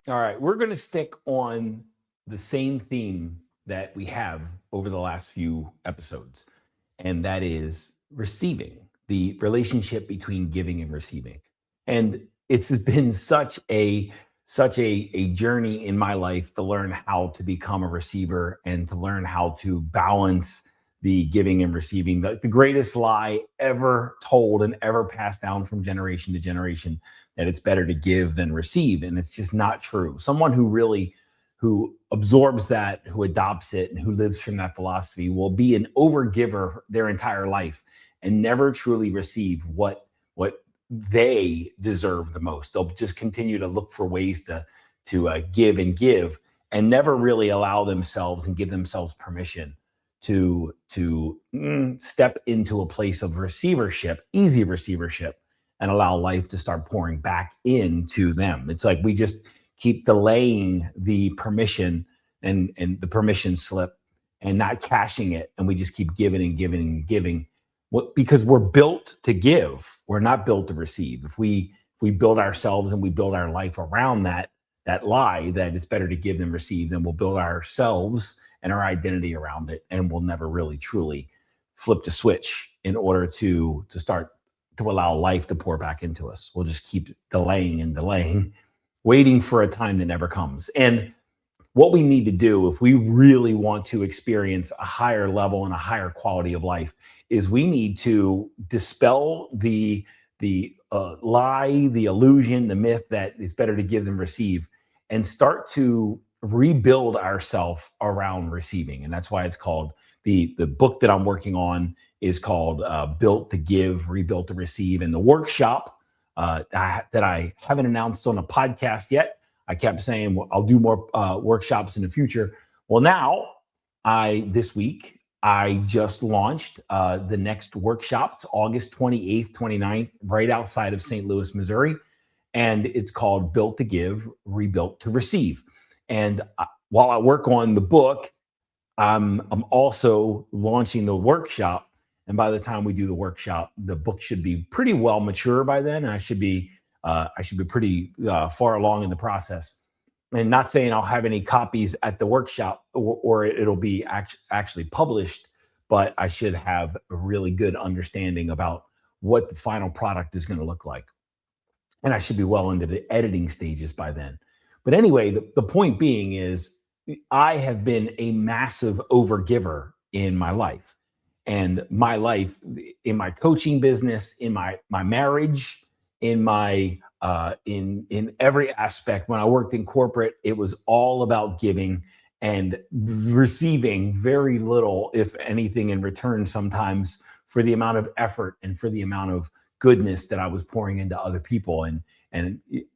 All right, we're going to stick on the same theme that we have over the last few episodes, and that is receiving, the relationship between giving and receiving. And it's been such a journey in my life to learn how to become a receiver and to learn how to balance the giving and receiving. The greatest lie ever told and ever passed down from generation to generation, that it's better to give than receive, and it's just not true. Someone who absorbs that, who adopts it, and who lives from that philosophy will be an overgiver their entire life and never truly receive what they deserve the most. They'll just continue to look for ways to give and give, and never really allow themselves and give themselves permission to step into a place of receivership, easy receivership, and allow life to start pouring back into them. It's like we just keep delaying the permission and the permission slip and not cashing it. And we just keep giving and giving and giving. Because we're built to give. We're not built to receive. If we build ourselves and we build our life around that lie that it's better to give than receive, then we'll build ourselves and our identity around it, and we'll never really truly flip the switch in order to start to allow life to pour back into us. We'll just keep delaying and delaying, waiting for a time that never comes. And what we need to do if we really want to experience a higher level and a higher quality of life is we need to dispel the lie, the illusion, the myth that it's better to give than receive, and start to rebuild ourselves around receiving. And that's why it's called the book that I'm working on is called Built to Give, Rebuilt to Receive. And the workshop that I haven't announced on a podcast yet, I kept saying, well, I'll do more workshops in the future. Well, now this week, I just launched the next workshop. It's August 28th, 29th, right outside of St. Louis, Missouri. And it's called Built to Give, Rebuilt to Receive. And while I work on the book, I'm also launching the workshop. And by the time we do the workshop, the book should be pretty well mature by then. And I should be pretty far along in the process. And not saying I'll have any copies at the workshop or it'll be actually published, but I should have a really good understanding about what the final product is going to look like. And I should be well into the editing stages by then. But anyway, the point being is I have been a massive overgiver in my life. And my life, in my coaching business, in my marriage, in my in every aspect. When I worked in corporate, it was all about giving and receiving very little, if anything, in return sometimes for the amount of effort and for the amount of goodness that I was pouring into other people. And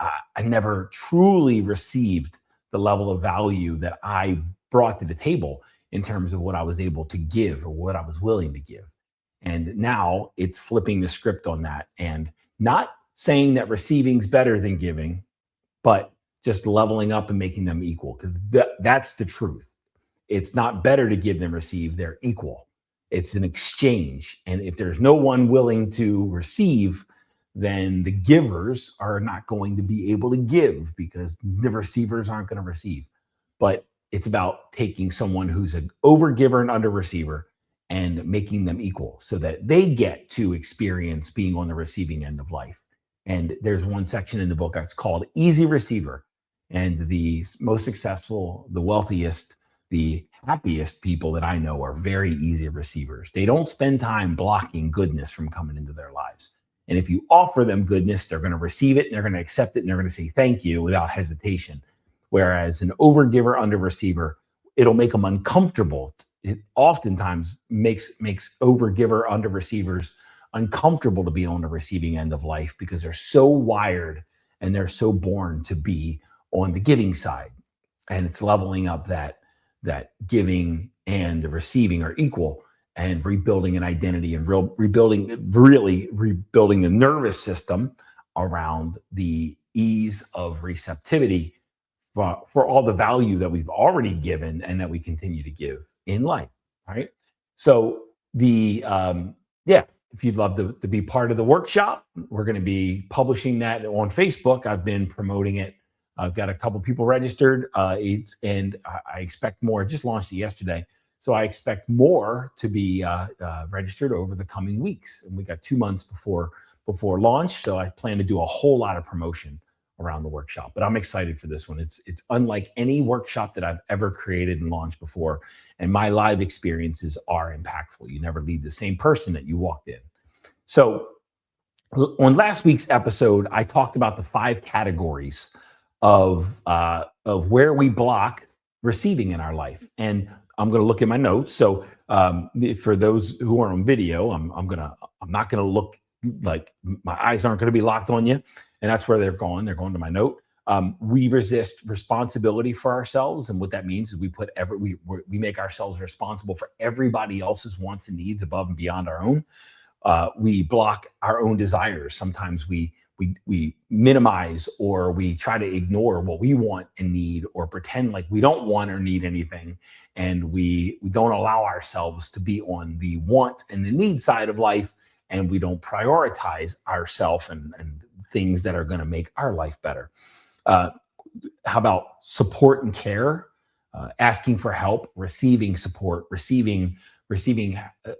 I never truly received the level of value that I brought to the table in terms of what I was able to give or what I was willing to give. And now it's flipping the script on that and not saying that receiving's better than giving, but just leveling up and making them equal, because that's the truth. It's not better to give than receive. They're equal. It's an exchange. And if there's no one willing to receive, then the givers are not going to be able to give because the receivers aren't going to receive. But it's about taking someone who's an overgiver and under receiver and making them equal so that they get to experience being on the receiving end of life. And there's one section in the book that's called Easy Receiver. And the most successful, the wealthiest, the happiest people that I know are very easy receivers. They don't spend time blocking goodness from coming into their lives. And if you offer them goodness, they're going to receive it and they're going to accept it and they're going to say thank you without hesitation. Whereas an overgiver, under receiver, it'll make them uncomfortable. It oftentimes makes overgiver, under receivers uncomfortable to be on the receiving end of life because they're so wired and they're so born to be on the giving side. And it's leveling up that giving and the receiving are equal and rebuilding an identity and rebuilding the nervous system around the ease of receptivity for all the value that we've already given and that we continue to give in life. All right. So if you'd love to be part of the workshop, we're going to be publishing that on Facebook. I've been promoting it I've got a couple people registered. I expect more. I just launched it yesterday. So I expect more to be registered over the coming weeks. And we got 2 months before launch. So I plan to do a whole lot of promotion around the workshop. But I'm excited for this one. It's unlike any workshop that I've ever created and launched before. And my live experiences are impactful. You never leave the same person that you walked in. So on last week's episode, I talked about the 5 categories of where we block receiving in our life. And I'm going to look at my notes. So for those who are on video, I'm not going to look like my eyes aren't going to be locked on you. And that's where they're going. They're going to my note. We resist responsibility for ourselves. And what that means is we make ourselves responsible for everybody else's wants and needs above and beyond our own. We block our own desires. Sometimes we minimize or we try to ignore what we want and need, or pretend like we don't want or need anything. And we don't allow ourselves to be on the want and the need side of life. And we don't prioritize ourselves and things that are going to make our life better. How about support and care? Asking for help, receiving support, receiving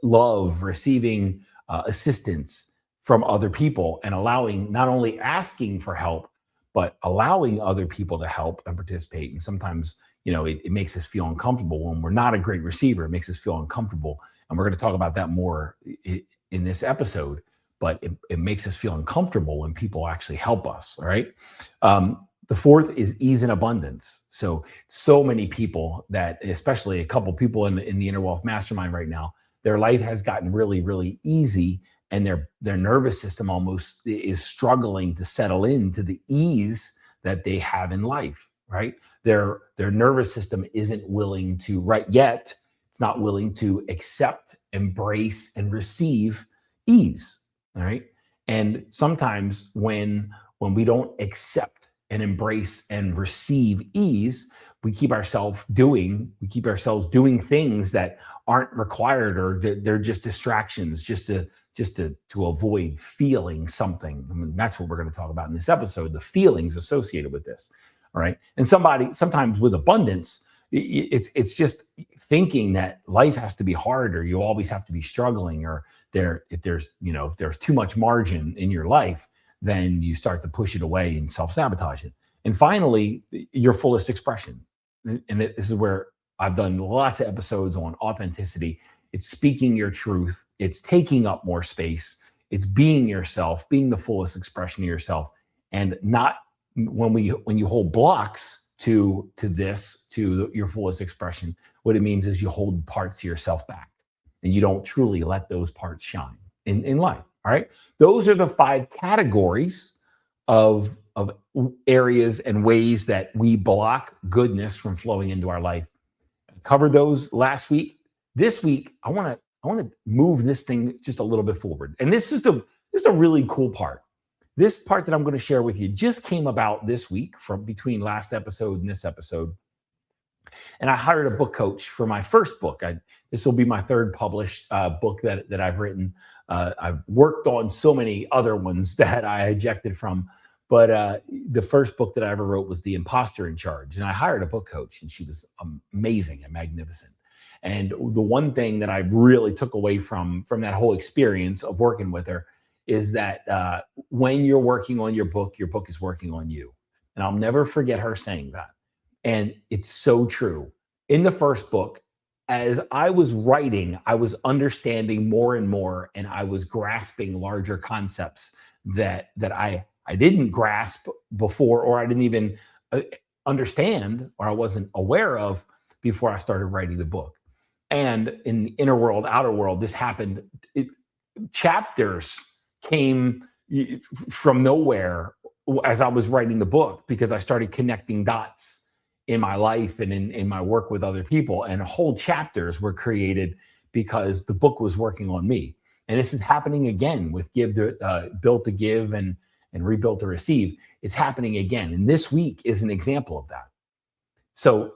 love, receiving assistance from other people, and allowing, not only asking for help, but allowing other people to help and participate. And sometimes, it makes us feel uncomfortable when we're not a great receiver. It makes us feel uncomfortable. And we're going to talk about that more in this episode, but it makes us feel uncomfortable when people actually help us. All right. The 4th is ease and abundance. So many people that, especially a couple people in the Inner Wealth Mastermind right now, their life has gotten really, really easy, and their nervous system almost is struggling to settle into the ease that they have in life, right? Their nervous system isn't willing to, right yet, it's not willing to accept, embrace, and receive ease, all right? And sometimes when we don't accept and embrace and receive ease, we keep ourselves doing things that aren't required, or they're just distractions, just to avoid feeling something. I mean, that's what we're going to talk about in this episode, the feelings associated with this. All right. And sometimes with abundance, it's just thinking that life has to be hard, or you always have to be struggling, or if there's too much margin in your life, then you start to push it away and self-sabotage it. And finally, your fullest expression. And this is where I've done lots of episodes on authenticity. It's speaking your truth. It's taking up more space. It's being yourself, being the fullest expression of yourself. And not when you hold blocks to your fullest expression, what it means is you hold parts of yourself back, and you don't truly let those parts shine in life. All right. Those are the 5 categories of areas and ways that we block goodness from flowing into our life. I covered those last week. This week, I want to move this thing just a little bit forward. And this is a really cool part. This part that I'm going to share with you just came about this week, from between last episode and this episode. And I hired a book coach for my first book. This will be my 3rd published book that I've written. I've worked on so many other ones that I ejected from, but the first book that I ever wrote was The Imposter in Charge. And I hired a book coach, and she was amazing and magnificent. And the one thing that I really took away from that whole experience of working with her is that when you're working on your book is working on you. And I'll never forget her saying that. And it's so true. In the first book, as I was writing, I was understanding more and more, and I was grasping larger concepts that I didn't grasp before, or I didn't even understand, or I wasn't aware of before I started writing the book. And in the inner world, outer world, this happened. Chapters came from nowhere as I was writing the book, because I started connecting dots in my life and in my work with other people, and whole chapters were created because the book was working on me. And this is happening again with Built to Give and Rebuilt to Receive. It's happening again. And this week is an example of that. So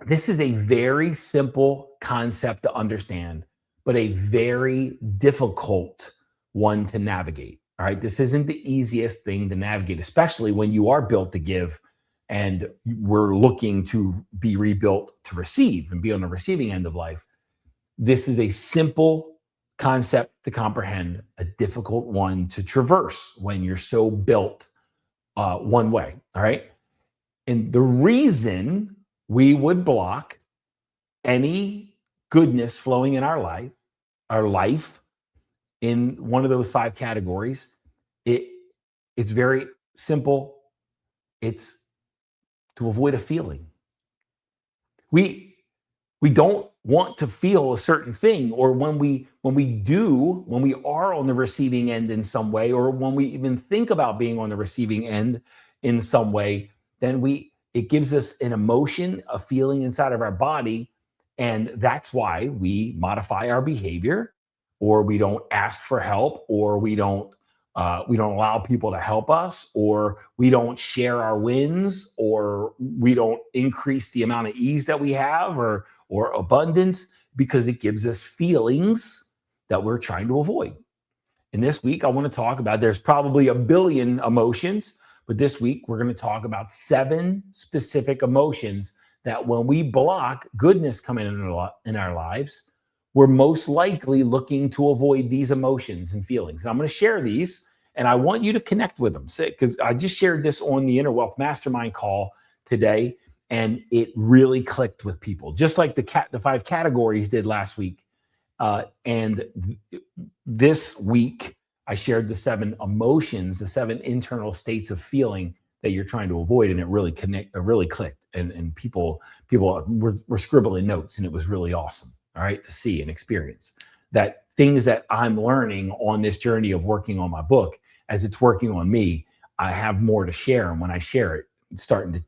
this is a very simple concept to understand, but a very difficult one to navigate. All right. This isn't the easiest thing to navigate, especially when you are built to give and we're looking to be rebuilt to receive and be on the receiving end of life. This is a simple concept to comprehend, a difficult one to traverse when you're so built one way. All right. And the reason we would block any goodness flowing in our life in one of those 5 categories, it's very simple. It's to avoid a feeling. We don't want to feel a certain thing, or when we are on the receiving end in some way, or when we even think about being on the receiving end in some way, then it gives us an emotion, a feeling inside of our body, and that's why we modify our behavior, or we don't ask for help, or we don't allow people to help us, or we don't share our wins, or we don't increase the amount of ease that we have, or abundance, because it gives us feelings that we're trying to avoid. And this week, I want to talk about, there's probably a billion emotions, but this week we're going to talk about 7 specific emotions that when we block goodness coming in our lives, we're most likely looking to avoid these emotions and feelings. And I'm going to share these, and I want you to connect with them, because I just shared this on the Inner Wealth Mastermind call today, and it really clicked with people, just like the 5 categories did last week. And this week, I shared the 7 emotions, the 7 internal states of feeling that you're trying to avoid, and it really clicked, and people were scribbling notes, and it was really awesome. All right, to see and experience that things that I'm learning on this journey of working on my book, as it's working on me, I have more to share. And when I share it, it's starting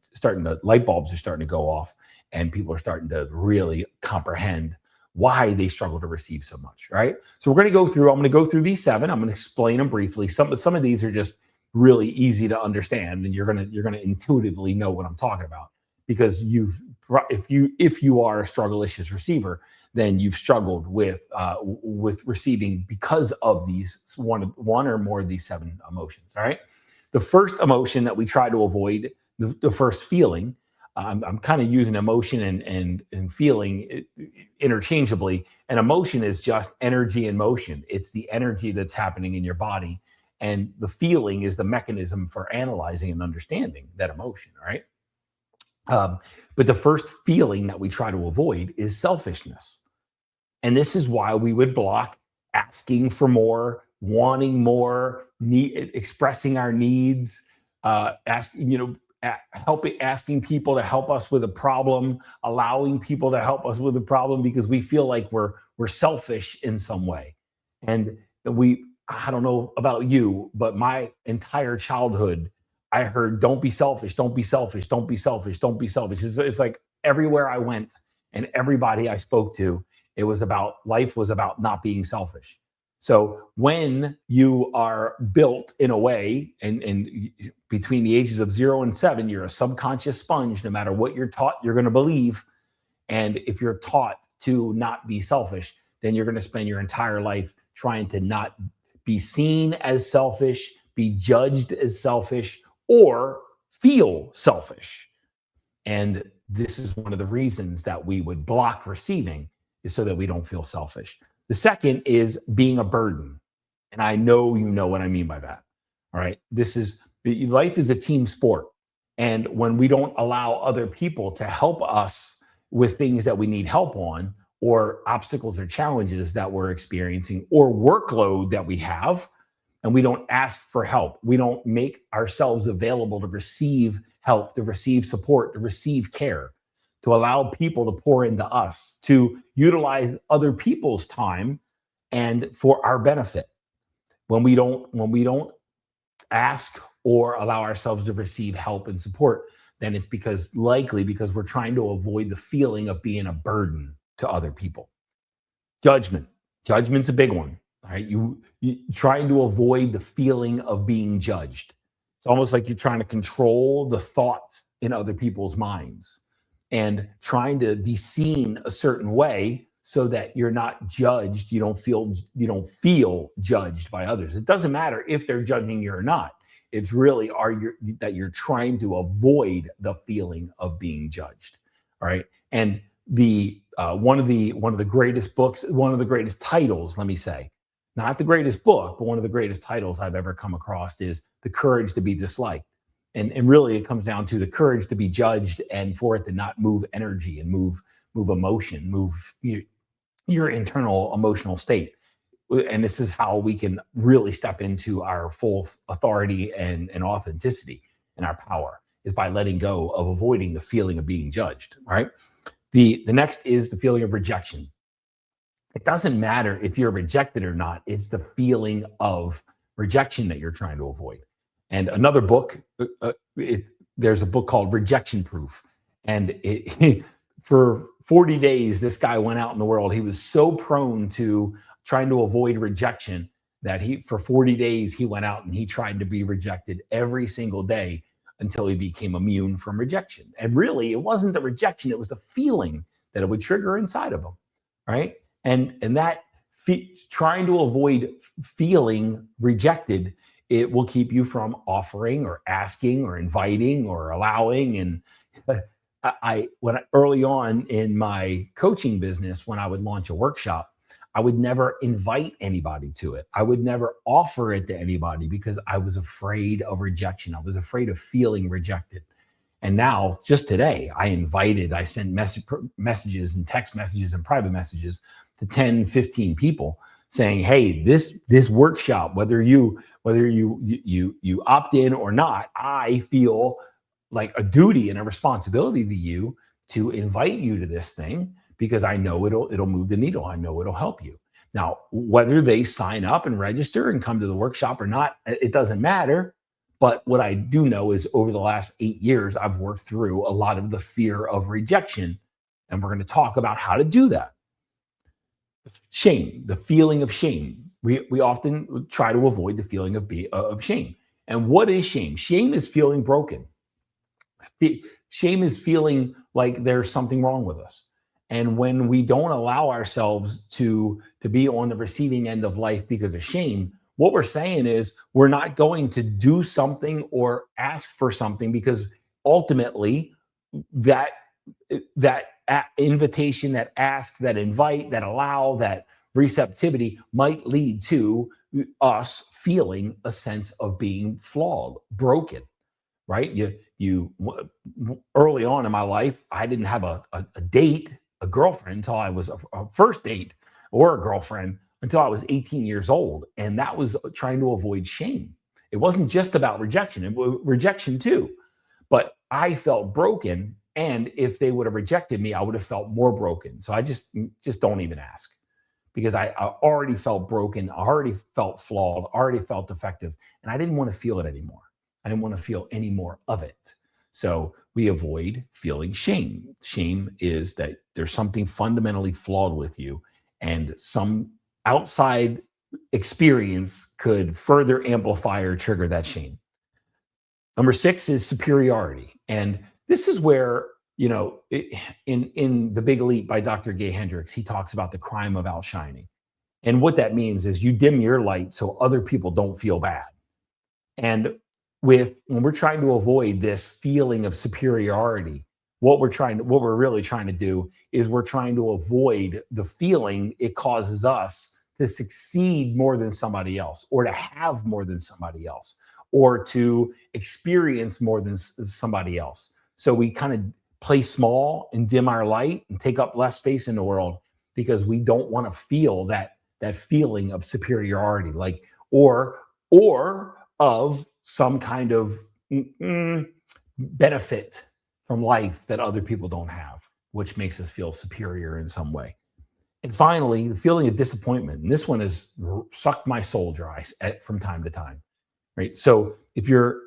to light bulbs are starting to go off, and people are starting to really comprehend why they struggle to receive so much. Right. So I'm going to go through these 7. I'm going to explain them briefly. Some of these are just really easy to understand, and you're going to intuitively know what I'm talking about, because if you are a struggle issues receiver, then you've struggled with receiving because of these one or more of these 7 emotions. All right. The first emotion that we try to avoid, the first feeling, I'm kind of using emotion and feeling interchangeably. And emotion is just energy in motion. It's the energy that's happening in your body. And the feeling is the mechanism for analyzing and understanding that emotion, right? But the first feeling that we try to avoid is selfishness. And this is why we would block asking for more, wanting more, expressing our needs, asking people to help us with a problem, allowing people to help us with a problem, because we feel like we're selfish in some way. And I don't know about you, but my entire childhood, I heard, don't be selfish, don't be selfish, don't be selfish, don't be selfish. It's like everywhere I went and everybody I spoke to, life was about not being selfish. So when you are built in a way, and between the ages of 0 and 7, you're a subconscious sponge. No matter what you're taught, you're going to believe. And if you're taught to not be selfish, then you're going to spend your entire life trying to not be seen as selfish, be judged as selfish, or feel selfish. And this is one of the reasons that we would block receiving, is so that we don't feel selfish. The second is being a burden. And I know you know what I mean by that. All right. Life is a team sport. And when we don't allow other people to help us with things that we need help on, or obstacles or challenges that we're experiencing, or workload that we have, and we don't ask for help, we don't make ourselves available to receive help, to receive support, to receive care, to allow people to pour into us, to utilize other people's time and for our benefit. When we don't ask or allow ourselves to receive help and support, then it's likely because we're trying to avoid the feeling of being a burden to other people. Judgment's a big one. All right. You trying to avoid the feeling of being judged. It's almost like you're trying to control the thoughts in other people's minds, and trying to be seen a certain way so that you're not judged. You don't feel judged by others. It doesn't matter if they're judging you or not. It's really that you're trying to avoid the feeling of being judged. All right. And the one of the greatest books, one of the greatest titles, let me say, not the greatest book, but one of the greatest titles I've ever come across is The Courage to Be Disliked. And really it comes down to the courage to be judged and for it to not move energy and move emotion, move your internal emotional state. And this is how we can really step into our full authority and authenticity and our power, is by letting go of avoiding the feeling of being judged. All right. The next is the feeling of rejection. It doesn't matter if you're rejected or not. It's the feeling of rejection that you're trying to avoid. And another book, there's a book called Rejection Proof. And for 40 days, this guy went out in the world. He was so prone to trying to avoid rejection that for 40 days, he went out and he tried to be rejected every single day until he became immune from rejection. And really, it wasn't the rejection, it was the feeling that it would trigger inside of him, right? And that trying to avoid feeling rejected, it will keep you from offering or asking or inviting or allowing. And early on in my coaching business, when I would launch a workshop, I would never invite anybody to it. I would never offer it to anybody because I was afraid of rejection. I was afraid of feeling rejected. And now, just today, I sent messages and text messages and private messages to 10, 15 people saying, hey, this workshop, whether you opt in or not, I feel like a duty and a responsibility to you to invite you to this thing because I know it'll move the needle. I know it'll help you. Now, whether they sign up and register and come to the workshop or not, it doesn't matter. But what I do know is over the last 8 years, I've worked through a lot of the fear of rejection. And we're going to talk about how to do that. Shame, the feeling of shame. We often try to avoid the feeling of shame. And what is shame? Shame is feeling broken. Shame is feeling like there's something wrong with us. And when we don't allow ourselves to be on the receiving end of life because of shame, what we're saying is we're not going to do something or ask for something because ultimately that invitation, that ask, that invite, that allow, that receptivity might lead to us feeling a sense of being flawed, broken, right? You early on in my life, I didn't have a date, a girlfriend until I was a first date or a girlfriend until I was 18 years old. And that was trying to avoid shame. It wasn't just about rejection, it was rejection too. But I felt broken. And if they would have rejected me, I would have felt more broken. So I just don't even ask because I already felt broken. I already felt flawed, already felt defective. And I didn't want to feel it anymore. I didn't want to feel any more of it. So we avoid feeling shame. Shame is that there's something fundamentally flawed with you, and some outside experience could further amplify or trigger that shame. Number 6 is superiority. And this is where, in The Big Leap by Dr. Gay Hendricks, he talks about the crime of outshining. And what that means is you dim your light so other people don't feel bad. And when we're trying to avoid this feeling of superiority, what we're really trying to do is we're trying to avoid the feeling it causes us to succeed more than somebody else, or to have more than somebody else, or to experience more than somebody else. So we kind of play small and dim our light and take up less space in the world because we don't want to feel that feeling of superiority, or of some kind of benefit from life that other people don't have, which makes us feel superior in some way. And finally, the feeling of disappointment. And this one has sucked my soul dry from time to time, right? So if you're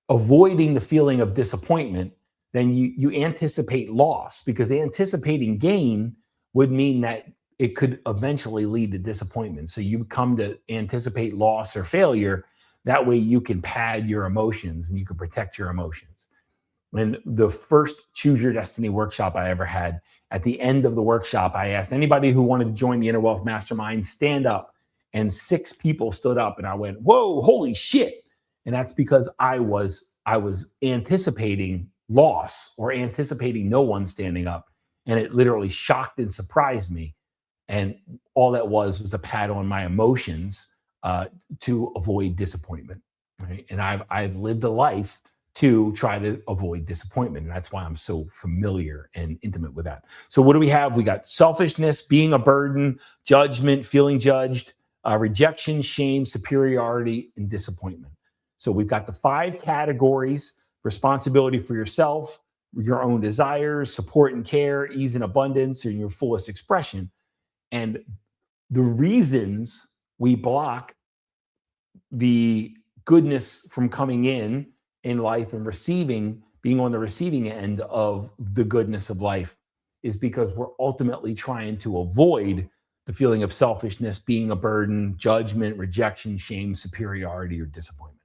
avoiding the feeling of disappointment, then you anticipate loss, because anticipating gain would mean that it could eventually lead to disappointment. So you come to anticipate loss or failure. That way you can pad your emotions and you can protect your emotions. And the first Choose Your Destiny workshop I ever had, at the end of the workshop, I asked anybody who wanted to join the Inner Wealth Mastermind, stand up. And 6 people stood up, and I went, whoa, holy shit. And that's because I was anticipating loss or anticipating no one standing up. And it literally shocked and surprised me. And all that was a pat on my emotions uh, to avoid disappointment. Right. And I've lived a life to try to avoid disappointment. And that's why I'm so familiar and intimate with that. So, what do we have? We got selfishness, being a burden, judgment, feeling judged, rejection, shame, superiority, and disappointment. So, we've got the 5 categories: responsibility for yourself, your own desires, support and care, ease and abundance, and your fullest expression. And the reasons we block the goodness from coming in life and receiving, being on the receiving end of the goodness of life, is because we're ultimately trying to avoid the feeling of selfishness, being a burden, judgment, rejection, shame, superiority, or disappointment.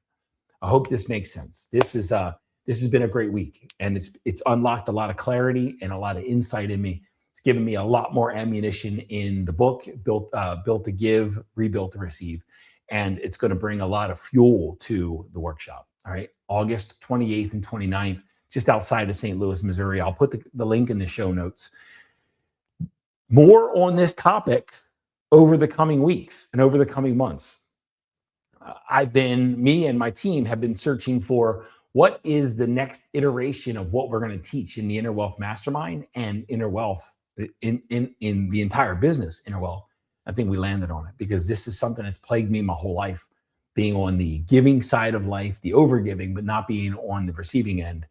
I hope this makes sense. This has been a great week, and it's unlocked a lot of clarity and a lot of insight in me. It's given me a lot more ammunition in the book, built to give, rebuilt to receive, and it's going to bring a lot of fuel to the workshop. All right, August 28th and 29th, just outside of St. Louis, Missouri. I'll put the link in the show notes. More on this topic over the coming weeks and over the coming months. Me and my team have been searching for what is the next iteration of what we're going to teach in the Inner Wealth Mastermind and Inner Wealth in the entire business, Inner Wealth. I think we landed on it because this is something that's plagued me my whole life, being on the giving side of life, the overgiving, but not being on the receiving end.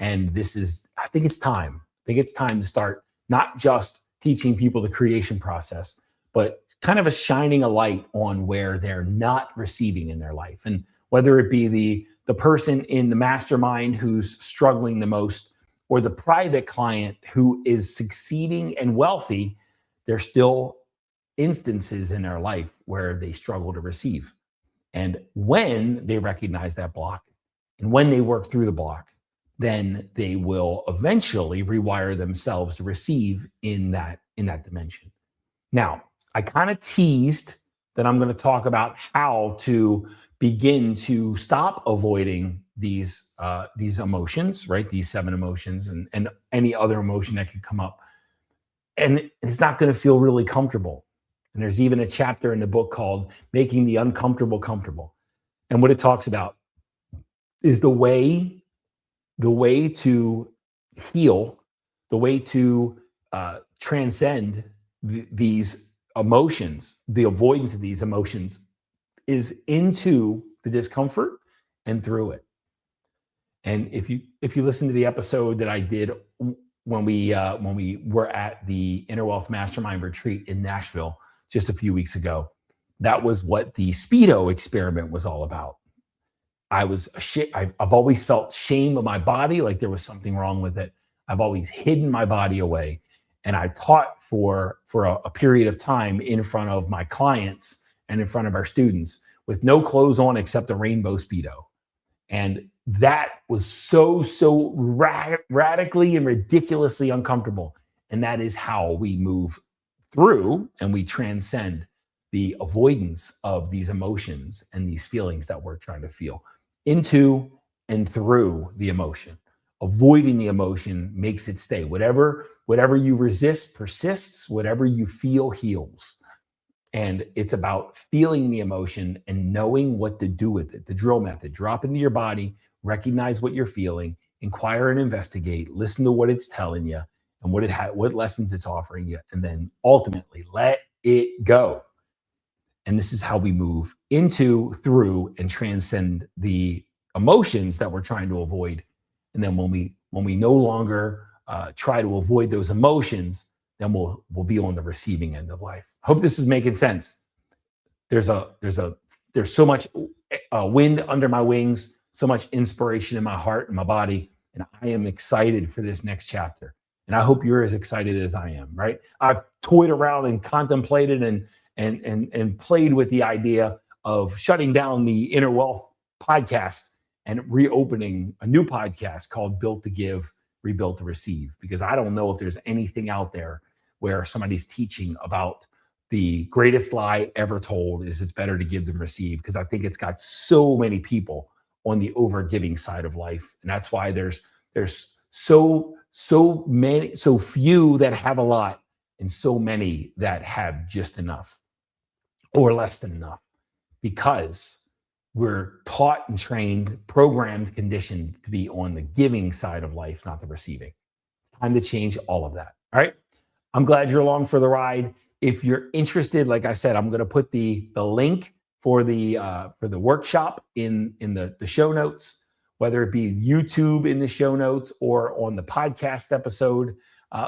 And I think it's time. I think it's time to start not just teaching people the creation process, but kind of shining a light on where they're not receiving in their life. And whether it be the person in the mastermind who's struggling the most, or the private client who is succeeding and wealthy, there's still instances in their life where they struggle to receive. And when they recognize that block and when they work through the block, then they will eventually rewire themselves to receive in that dimension. Now, I kind of teased that I'm going to talk about how to begin to stop avoiding these emotions, right? These 7 emotions and any other emotion that could come up. And it's not going to feel really comfortable. And there's even a chapter in the book called Making the Uncomfortable Comfortable. And what it talks about is the way to heal, the way to transcend these emotions, the avoidance of these emotions, is into the discomfort and through it. And if you listen to the episode that I did when we were at the Inner Wealth Mastermind retreat in Nashville just a few weeks ago, that was what the Speedo experiment was all about. I've always felt shame of my body, like there was something wrong with it. I've always hidden my body away. And I taught for a period of time in front of my clients and in front of our students with no clothes on except a rainbow Speedo. And that was so radically and ridiculously uncomfortable. And that is how we move through and we transcend the avoidance of these emotions and these feelings that we're trying to feel into and through the emotion. Avoiding the emotion makes it stay. Whatever you resist persists, whatever you feel heals. And it's about feeling the emotion and knowing what to do with it. The drill method: drop into your body, recognize what you're feeling, inquire and investigate, listen to what it's telling you and what lessons it's offering you, and then ultimately let it go. And this is how we move into, through, and transcend the emotions that we're trying to avoid. And then when we no longer try to avoid those emotions, then we'll be on the receiving end of life. Hope this is making sense. There's so much wind under my wings, so much inspiration in my heart and my body, and I am excited for this next chapter. And I hope you're as excited as I am. Right? I've toyed around and contemplated and played with the idea of shutting down the Inner Wealth podcast and reopening a new podcast called Built to Give, Rebuilt to Receive, because I don't know if there's anything out there where somebody's teaching about the greatest lie ever told is it's better to give than receive, because I think it's got so many people on the overgiving side of life. And that's why there's so few that have a lot and so many that have just enough or less than enough, because we're taught and trained, programmed, conditioned to be on the giving side of life, not the receiving. It's time to change all of that. All right. I'm glad you're along for the ride. If you're interested, like I said, I'm going to put the link for the workshop in the show notes, whether it be YouTube in the show notes or on the podcast episode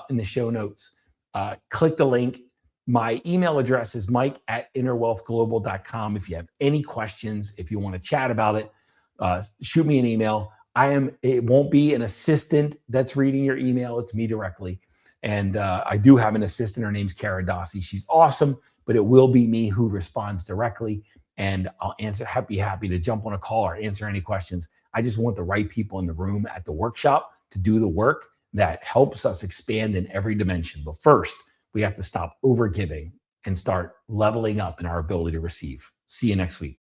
in the show notes. Click the link. My email address is mike@innerwealthglobal.com. If you have any questions, if you want to chat about it, shoot me an email. It won't be an assistant that's reading your email. It's me directly. And I do have an assistant. Her name's Kara Dossi. She's awesome, but it will be me who responds directly. And I'll happy to jump on a call or answer any questions. I just want the right people in the room at the workshop to do the work that helps us expand in every dimension. But first, we have to stop overgiving and start leveling up in our ability to receive. See you next week.